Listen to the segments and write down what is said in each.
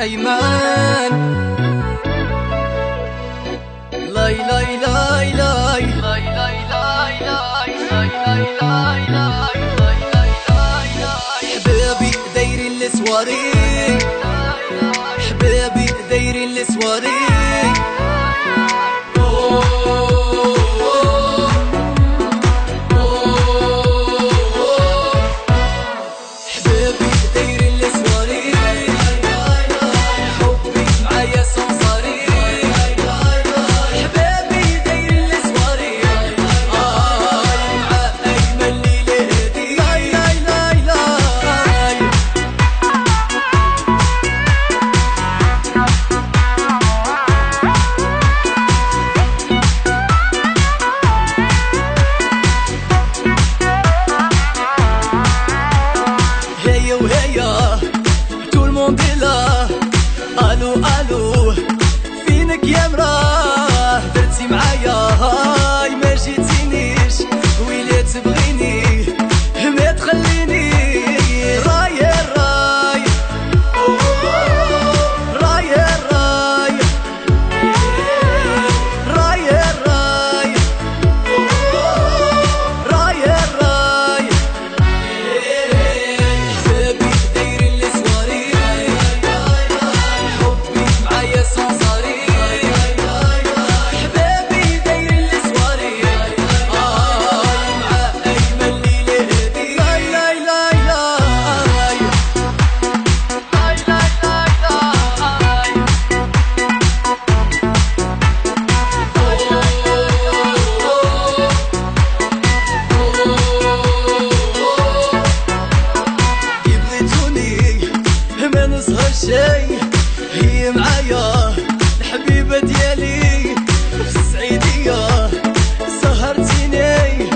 أيمن. لاي لاي لاي لاي لاي لاي لاي لاي لاي لاي لاي حبابي دايرين السواري، حبابي دايرين السواري. الو الو فينك يا مراه، درتي معايا هاي ما جيتينيش، ويلي تبغيني ما تخليني. راي راي راي راي راي راي راي راي حبابي دايرين لي سواري، ما نسهر شي هي معايا الحبيبة ديالي في السعيدية، سهرتيني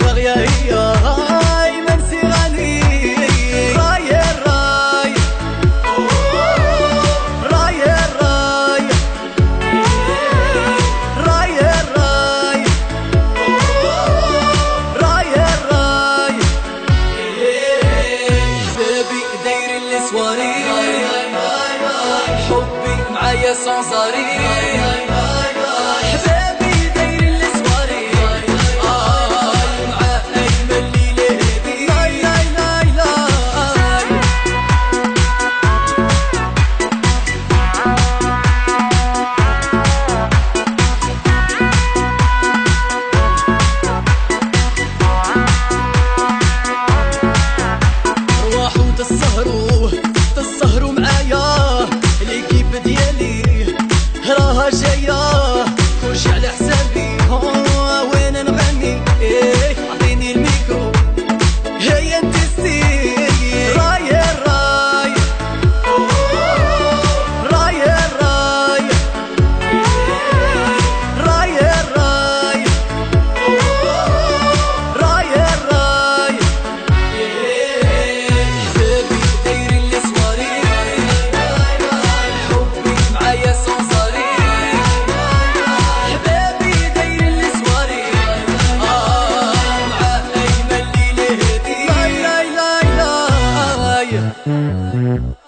باغية هي هاي ما نسيغاني. راي راي راي راي راي راي راي راي حبابي دايرين لي سواري، حبي معايا سونزاري. حبابي دايرين لي سواري مع أيمن ليلة هادي. لاي لاي لاي لاي روحوا تسهروا معايا، ليكيب ديالي راها جاية كلشي على حسابي. وين نغني عطيني الميكرو هيا انتستي. راي راي راي راي راي راي راي راي حبابي دايرين لي سواري، حبي معايا سونزاري. حبابي دايرين لي سواري مع أيمن ليلة هادي. لاي لاي لاي لاي